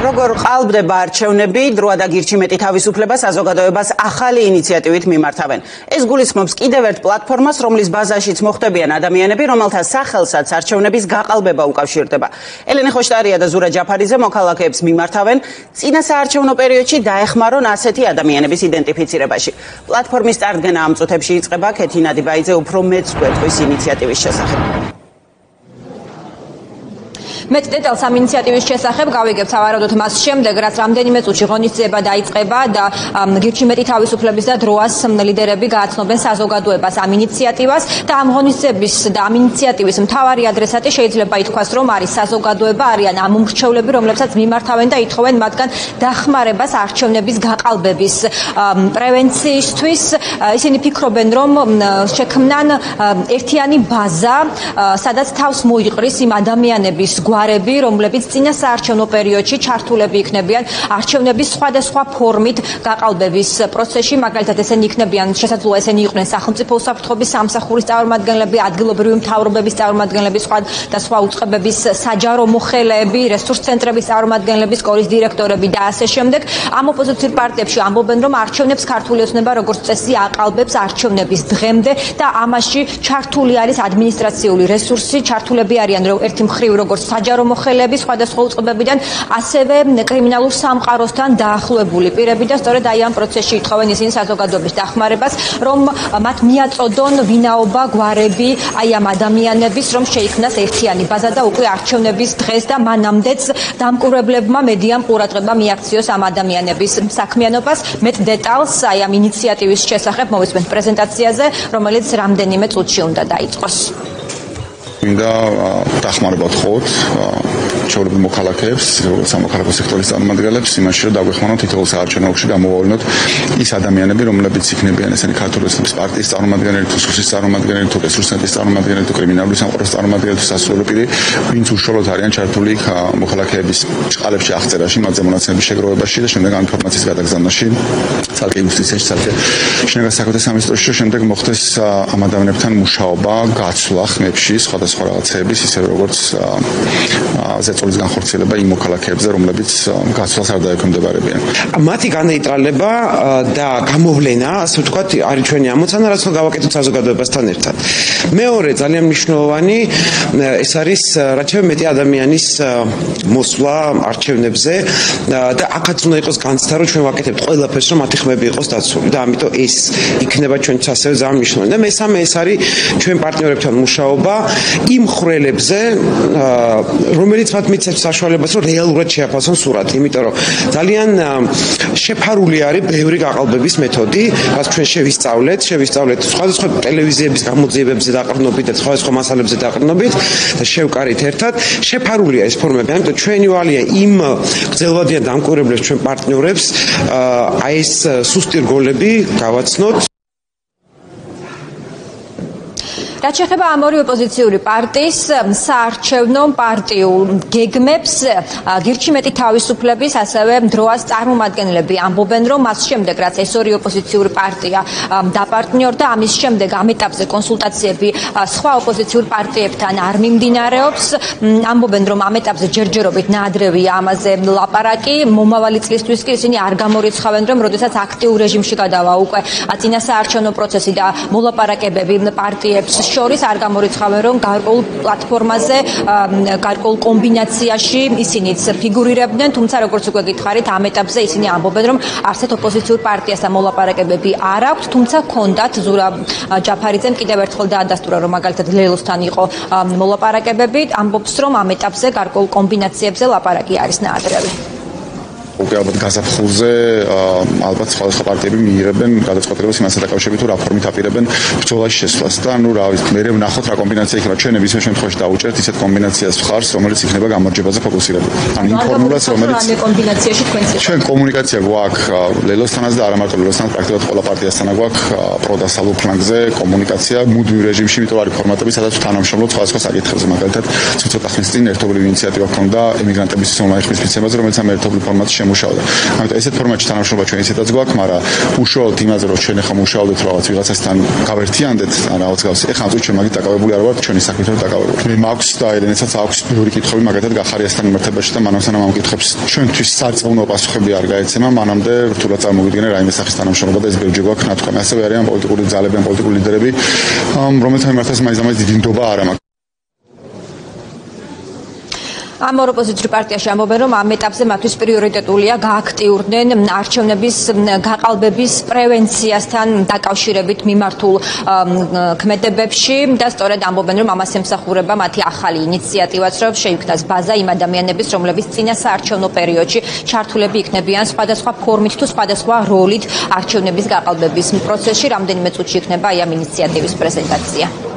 როგორ ყალბდება არჩევნები, დროა და გირჩი მეტი თავისუფლება საზოგადოებას ახალი ინიციატივით მიმართავენ. ეს გულისხმობს კიდევ ერთ პლატფორმას, რომლის ბაზაშიც მოხვდებიან ადამიანები, რომელთა სახელსაც არჩევნების გაყალბება უკავშირდება. ელენე ხოშტარია და ზურა ჯაფარიძე მოქალაქეებს მიმართავენ წინა საარჩევნო პერიოდში დაეხმარონ ასეთი ადამიანების იდენტიფიცირებაში. პლატფორმის წარდგენა ამ წუთებში იწყება. ქეთი ნადიბაიძე უფრო მეტს გვეტყვის ინიციატივის შესახებ. Met details am iniciatiivis შესახებ გავიგებთ სავარაუდოდ მას შემდეგ, რაც რამდენიმე წუთში ღონისძიება დაიწყება და გირჩი მეტი თავისუფლების და დროას ლიდერები გააცნობენ საზოგადოებას ამ ინიციატივას და ამ ღონისძიების და ამ ინიციატივის მთავარი ადრესატი შეიძლება ითქვას, რომ არის საზოგადოება, არიან ამ უმრჩევლები, რომლებსაც მიმართავენ და ითხოვენ მათგან დახმარებას არჩევნების გაყალბების პრევენციისთვის. Ისინი ფიქრობენ, რომ შექმნან ერთიანი ბაზა, სადაც თავს მოიყრის იმ ადამიანების გვარები, რომლებიც წინა საარჩევნო პერიოდში ჩართულები იქნებიან არჩევნების სხვადასხვა ფორმით გაყალბების პროცესში, მაგალითად ესენი იქნებიან, შესაძლოა ესენი იყვნენ სახელმწიფო უსაფრთხოების სამსახურის წარმომადგენლები, ადგილობრივი მთავრობების წარმომადგენლები, სხვა უწყებების საჯარო მოხელეები, რესურს ცენტრების წარმომადგენლები, სკოლის დირექტორები და ასე შემდეგ. Ამ ოპოზიციურ პარტიებში ამბობენ, რომ არჩევნებს ქართული ოცნება როგორც წესი აყალბებს არჩევნების დღემდე და ამაში ჩართული არის ადმინისტრაციული რესურსი, ჩართულები არიან ერთი მხრივ როგორც საჯარო მოხელეები სხვადასხვა უწყებებიდან, ასევე კრიმინალურ სამყაროსთან დაახლოებული პირები და სწორედ აი ამ პროცესში ითხოვენ ისინი საზოგადოების დახმარებას, რომ მათ მიაწოდონ ვინაობა გვარები აი ამ ადამიანების, რომ შეიქმნას ერთიანი ბაზა და უკვე არჩევნების დღეს და მანამდეც დამკვირვებლებმა მედიამ ყურადღება მიაქციოს ამ ადამიანების საქმიანობას. Met details აი ამ ინიციატივის შესახებ მოვისმენთ პრეზენტაციაზე, რომელიც რამდენიმე წუთში უნდა დაიწყოს. მინდა დახმარება ვთხოვოთ ჩვეულებრივ მოქალაქეებს, როგორც სამოქალაქო სექტორის წარმომადგენლებს, იმაში რომ დაგვეხმაროთ თითოეულ საარჩევნო ოლქში გამოვავლინოთ ის ადამიანები, რომლებიც იქნებიან ესენი ქართული ოცნების პარტიის წარმომადგენლები, თუ სუსის წარმომადგენლები, თუ რესურს ცენტრის წარმომადგენლები, თუ კრიმინალური სამყაროს წარმომადგენლები, თუ სასულიერო პირი, ვინც უშუალოდ არიან ჩართული მოქალაქეების წყალებში აღწერაში, მათზე მონაცემების შეგროვებაში და შემდეგ ამ ინფორმაციის გადაგზავნაში ცალკე იუსტიციაში, ცალკე შინაგან საქმეთა სამინისტროში, შემდეგ მოხდეს ამ ადამიანებთან მუშაობა, გაცვლა ხმებში, სხვა რაღაცების, ისე როგორც ზეწოლის განხორციელება იმ მოქალაქეებზე, რომლებიც გაცვლას არ დაექვემდებარებიან. მათი განეიტრალება და გამოვლენა, ასე ვთქვათ, არის ჩვენი ამოცანა, რაც გავაკეთოთ საზოგადოებასთან ერთად. მეორე ძალიან მნიშვნელოვანი ეს არის რაც შეიძლება მეტი ადამიანის მოსვლა არჩევნებზე და აქაც უნდა იყოს განცდა, რომ ჩვენ ვაკეთებთ ყველაფერს, რომ მათი ხმები იყოს დაცული და ამიტომ ეს იქნება ჩვენთვის ასევე ძალიან მნიშვნელოვანი. და მესამე ეს არის ჩვენ პარტნიორებთან მუშაობა იმ ხრელებზე, რომელიც მათ მიცემს საშუალებას, რომ რეალურად შეაფასონ სურათი, იმიტომ რომ ძალიან შეფარული არის ბევრი გაყალბების მეთოდი, რაც ჩვენ შევისწავლეთ სხვადასხვა ტელევიზიების გამოძიებებზე დაყრდნობით და სხვადასხვა მასალებზე დაყრდნობით და შევკარით ერთად. შეფარულია ეს ფორმები, ამიტომ ჩვენი ვალია იმ გრძელვადიან დამკვირვებლებს, ჩვენ პარტნიორებს აი ეს სუსტი რგოლები გავაცნოთ. რაც შეეხება ამ ორი ოპოზიციური პარტიის საარჩევნო პარტიულ გეგმებს, გირჩი მეტი თავისუფლების, ასევე დროას წარმომადგენლები ამბობენ, რომ მას შემდეგ, რაც ეს ორი ოპოზიციური პარტია დაპარტნიორდა, ამის შემდეგ ამ ეტაპზე კონსულტაციები სხვა ოპოზიციურ პარტიებთან არ მიმდინარეობს. ამბობენ, რომ ამ ეტაპზე ჯერჯერობით ნაადრევია ამაზე ლაპარაკი, მომავალი წლისთვის კი ისინი არ გამორიცხავენ, რომ როდესაც აქტიურ რეჟიმში გადავა უკვე წინა საარჩევნო პროცესი და მოლაპარაკებები პარტიებს შორის არ გამორიცხავენ, რომ გარკვეულ პლატფორმაზე, გარკვეულ კომბინაციაში ისინიც ფიგურირებდნენ, თუმცა როგორც უკვე გითხარით, ამ ეტაპზე ისინი ამბობენ, რომ არსეთ ოპოზიციურ პარტიასთან მოლაპარაკებები არ აქვთ, თუმცა ჰქონდათ ზურა ჯაფარიძემ კიდევ ერთხელ დაადასტურა, რომ მაგალითად ლელოსთან იყო მოლაპარაკებები, ამბობს, რომ ამ ეტაპზე გარკვეულ კომბინაციებზე ლაპარაკი არის ნაადრევი. უკვე ალბათ გაზაფხულზე ალბათ სხვადასხვა პარტიები მიიღებენ გადაწყვეტილებას იმასთან დაკავშირებით, თუ რა ფორმით აპირებენ ბრძოლაში შესვლას და რა ვიცი, მე ვნახოთ რა კომბინაცია იქნება. ჩვენ ნებისმიერ შემთხვევაში დავუჭერთ ისეთ კომბინაციას მხარს, რომელიც იქნება გამარჯვებაზე ფოკუსირებული. ან იმ ფორმულას, რომელიც კომბინაციაში ჩვენ კომუნიკაცია გვაქვს ლელოსთანაც და არა მარტო ლელოსთანაც, პრაქტიკულად ყველა პარტიასთან გვაქვს პროდასალურ ფლანგზე კომუნიკაცია მუდმივ რეჟიმში, იმიტომ არის ფორმატები, სადაც თანამშრომლობთ სხვადასხვა საკითხებზე. მაგალითად, ცოტა ხნის წინ ერთობლივი ინიციატივა ჰქონდა ემიგრანტების ონლაინ ხმის მიცემაზე, რომელიც ამ ერთობლივ ფორმატში მუშაობდა. ამიტომ ესეთ ფორმატში თანამშრომლობა ჩვენ ისედაც გვაქვს, მაგრამ უშუალოდ იმაზე რომ ჩვენ ახლა მუშაობდეთ რაღაც ვიღაცასთან გავერთიანდეთ ან რაღაც გავს. ეხლა ამ წუთში ჩვენ მაგით დაკავებული არ ვართ, ჩვენი საქმით დაკავებული. მე მაქვს და ელენესაც აქვს ბევრი კითხვები მაგათად გახარიასთან მიმართებაში და მანამდე ამ კითხვებს ჩვენთვის სარწმუნო პასუხები არ გაეცემა, მანამდე რთულად წარმოგიდგენე რაიმე სახის თანამშრომლობა და ეს ბევრჯერ გვაქვს ნათქვამი. ასევე არიან პოლიტიკური ძალები, პოლიტიკური ლიდერები, რომელთა მიმართაც მაინც დიდი ნდობა არ აქვს. ამ ორ ოპოზიციურ პარტიაში ამბობენ, რომ ამ ეტაპზე მათთვის პრიორიტეტულია გააქტიურდნენ არჩევნების გაყალბების პრევენციასთან დაკავშირებით მიმართულ ქმედებებში და სწორედ ამბობენ, რომ ამას ემსახურება მათი ახალი ინიციატივაც, რომ შეიქმნას ბაზა იმ ადამიანების, რომლებიც წინა საარჩევნო პერიოდში ჩართულები იქნებიან სხვადასხვა ფორმით თუ სხვადასხვა როლით არჩევნების გაყალბების პროცესში. რამდენიმე წუთში იქნება აი ამ ინიციატივის პრეზენტაცია.